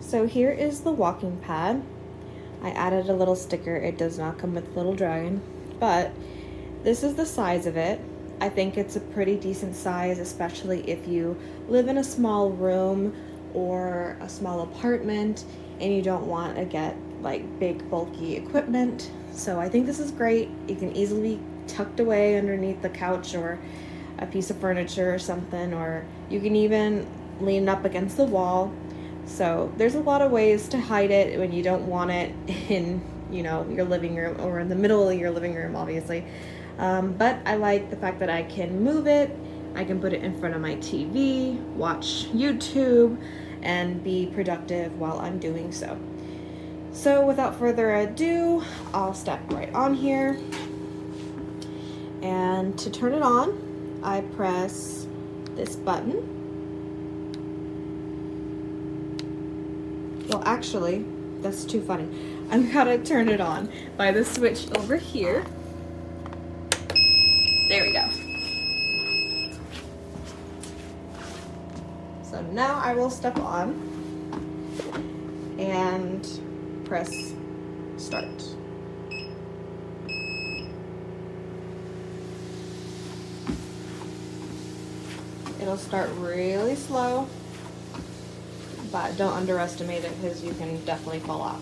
So here is the walking pad. I added a little sticker. It does not come with a little dragon, but this is the size of it. I think it's a pretty decent size, especially if you live in a small room or a small apartment and you don't want to get like big bulky equipment. So I think this is great. You can easily be tucked away underneath the couch or a piece of furniture or something, or you can even lean up against the wall. So there's a lot of ways to hide it when you don't want it in, your living room or in the middle of your living room, obviously. But I like the fact that I can move it. I can put it in front of my TV, watch YouTube, and be productive while I'm doing so. So without further ado, I'll step right on here. And to turn it on, I press this button. Well, actually, that's too funny. I'm gonna turn it on by the switch over here. There we go. So now I will step on and press start. It'll start really slow, but don't underestimate it because you can definitely fall off.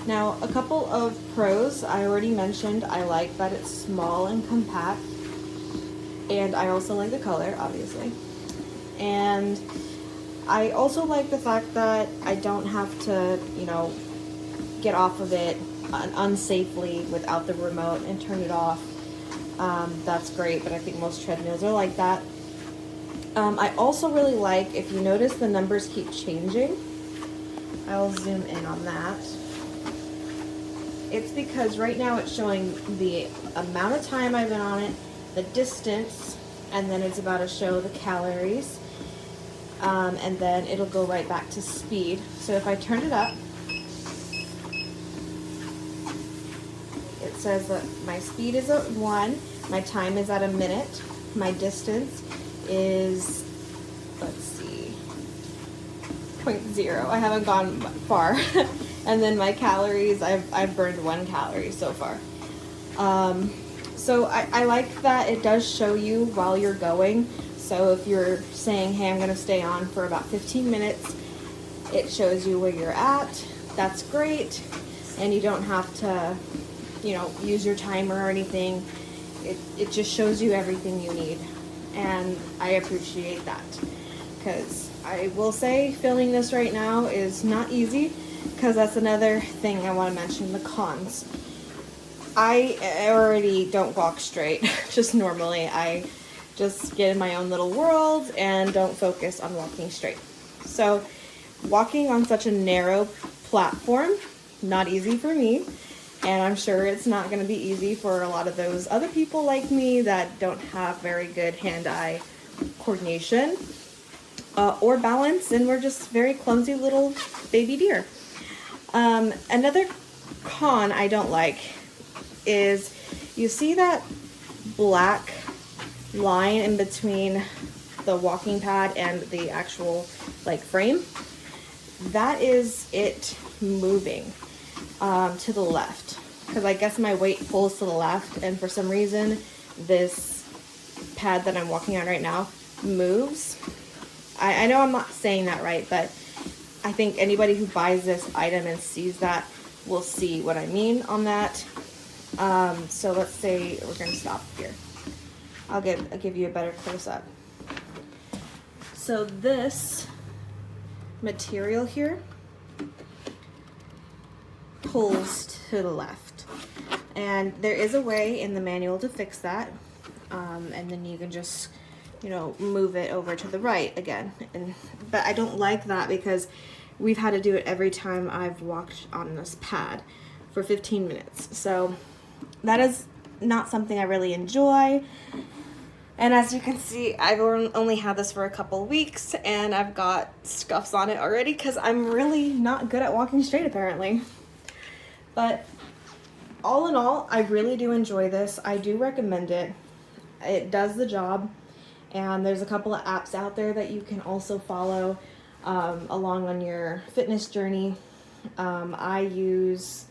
Now, a couple of pros I already mentioned. I like that it's small and compact, and I also like the color, obviously. And I also like the fact that I don't have to, get off of it unsafely without the remote and turn it off. That's great, but I think most treadmills are like that. I also really like, if you notice the numbers keep changing, I'll zoom in on that. It's because right now it's showing the amount of time I've been on it, the distance, and then it's about to show the calories, and then it'll go right back to speed. So if I turn it up, it says that my speed is at 1, my time is at a minute, my distance is, let's see, 0.0. I haven't gone far. And then my calories, I've burned 1 calorie so far. So I like that it does show you while you're going. So if you're saying, hey, I'm gonna stay on for about 15 minutes, it shows you where you're at. That's great. And you don't have to, use your timer or anything. It just shows you everything you need. And I appreciate that, because I will say filming this right now is not easy, because that's another thing I want to mention, the cons. I already don't walk straight, just normally. I just get in my own little world and don't focus on walking straight. So walking on such a narrow platform, not easy for me. And I'm sure it's not going to be easy for a lot of those other people like me that don't have very good hand-eye coordination or balance, and we're just very clumsy little baby deer. Another con I don't like is, you see that black line in between the walking pad and the actual frame? That is it moving to the left, because I guess my weight pulls to the left, and for some reason this pad that I'm walking on right now moves. I know I'm not saying that right, but I think anybody who buys this item and sees that will see what I mean on that. So let's say we're going to stop here. I'll give you a better close-up. So this material here pulls to the left, and there is a way in the manual to fix that, and then you can just move it over to the right again. But I don't like that, because we've had to do it every time I've walked on this pad for 15 minutes. So that is not something I really enjoy. And as you can see, I've only had this for a couple weeks, and I've got scuffs on it already, because I'm really not good at walking straight apparently. But all in all, I really do enjoy this. I do recommend it. It does the job. And there's a couple of apps out there that you can also follow. along on your fitness journey. I use...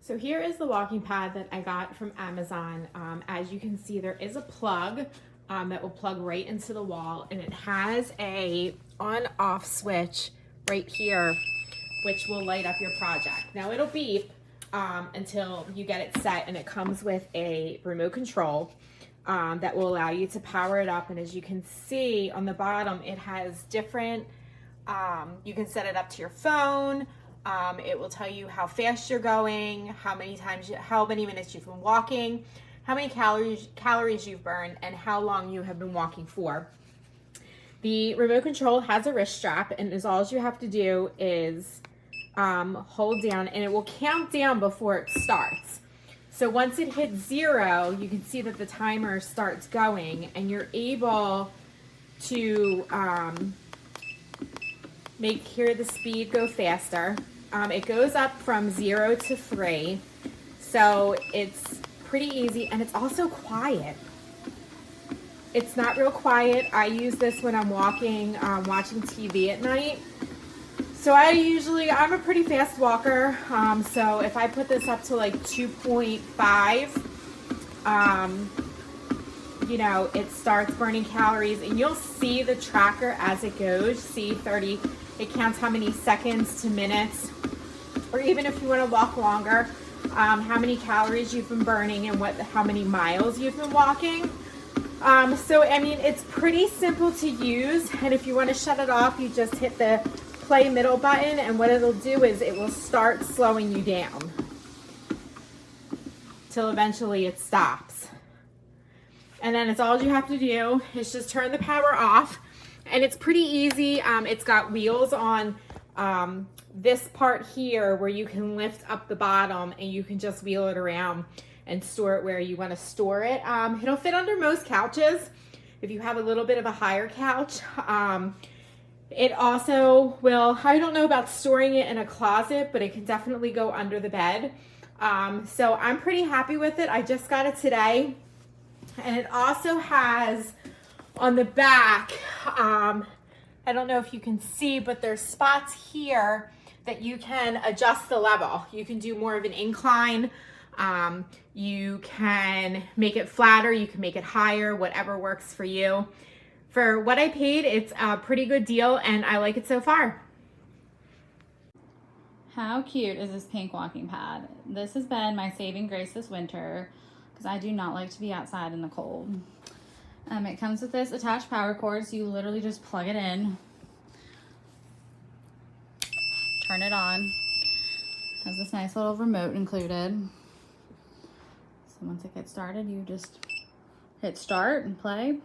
So here is the walking pad that I got from Amazon. As you can see, there is a plug that will plug right into the wall, and it has a on-off switch right here, which will light up your project. Now it'll beep until you get it set, and it comes with a remote control that will allow you to power it up. And as you can see on the bottom, it has different, you can set it up to your phone. It will tell you how fast you're going, how many minutes you've been walking, how many calories you've burned, and how long you have been walking for. The remote control has a wrist strap, and all you have to do is hold down, and it will count down before it starts. So once it hits 0, you can see that the timer starts going, and you're able to make the speed go faster. It goes up from 0 to 3, so it's pretty easy, and it's also quiet. It's not real quiet. I use this when I'm walking, watching TV at night. So I'm a pretty fast walker, so if I put this up to like 2.5, you know, it starts burning calories, and you'll see the tracker as it goes. See 30, it counts how many seconds to minutes, or even if you want to walk longer, how many calories you've been burning and how many miles you've been walking. So I mean, it's pretty simple to use, and if you want to shut it off, you just hit the play middle button, and what it'll do is it will start slowing you down till eventually it stops. And then it's all you have to do is just turn the power off, and it's pretty easy. It's got wheels on this part here where you can lift up the bottom, and you can just wheel it around and store it where you want to store it. It'll fit under most couches if you have a little bit of a higher couch. It also will, I don't know about storing it in a closet, but it can definitely go under the bed. So I'm pretty happy with it. I just got it today. And it also has on the back, I don't know if you can see, but there's spots here that you can adjust the level. You can do more of an incline. You can make it flatter, you can make it higher, whatever works for you. For what I paid, it's a pretty good deal, and I like it so far. How cute is this pink walking pad? This has been my saving grace this winter because I do not like to be outside in the cold. It comes with this attached power cord, so you literally just plug it in, turn it on. Has this nice little remote included. So once it gets started, you just hit start and play.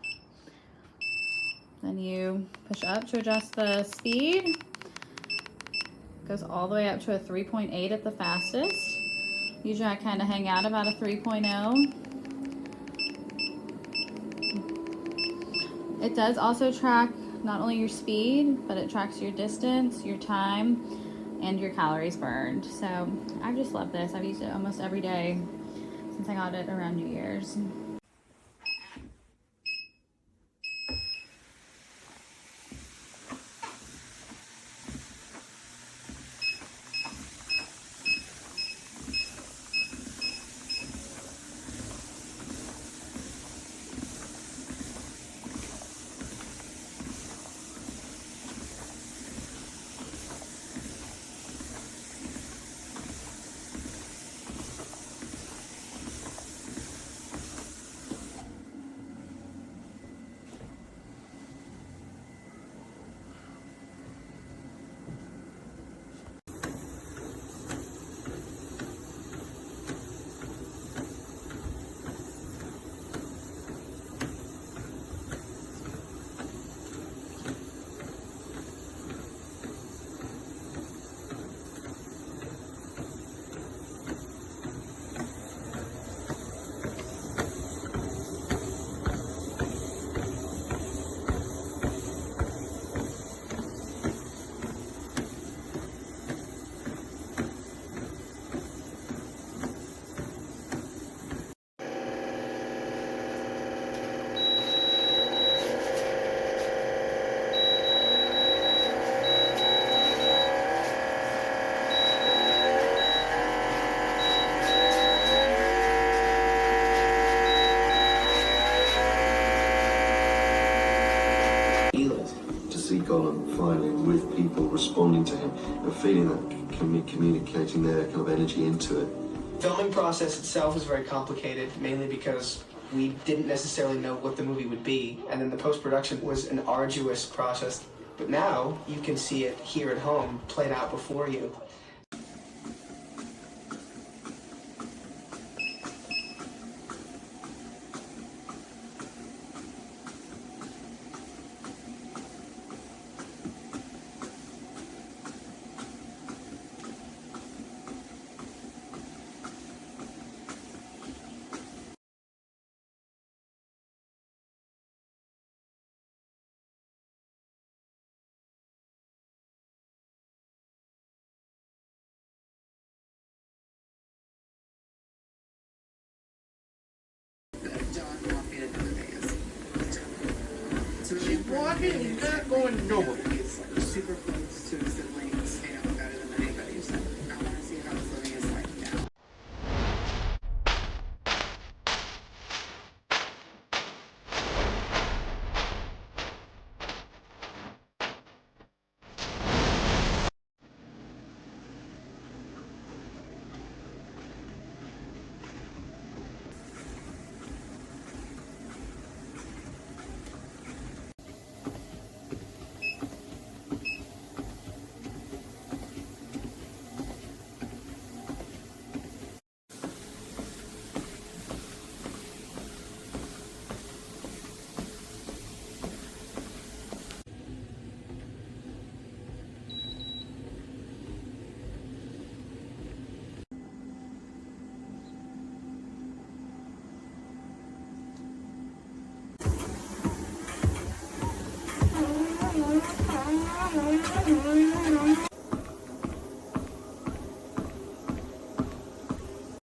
Then you push up to adjust the speed. It goes all the way up to a 3.8 at the fastest. Usually I kind of hang out about a 3.0. It does also track not only your speed, but it tracks your distance, your time, and your calories burned. So I just love this. I've used it almost every day since I got it around New Year's. smiling with people, responding to him, and feeling that, communicating their kind of energy into it. Filming process itself is very complicated, mainly because we didn't necessarily know what the movie would be, and then the post-production was an arduous process. But now you can see it here at home, played out before you. She's walking, not going nowhere. He's super close to his siblings, better than anybody. So I want to see how he's living his life now.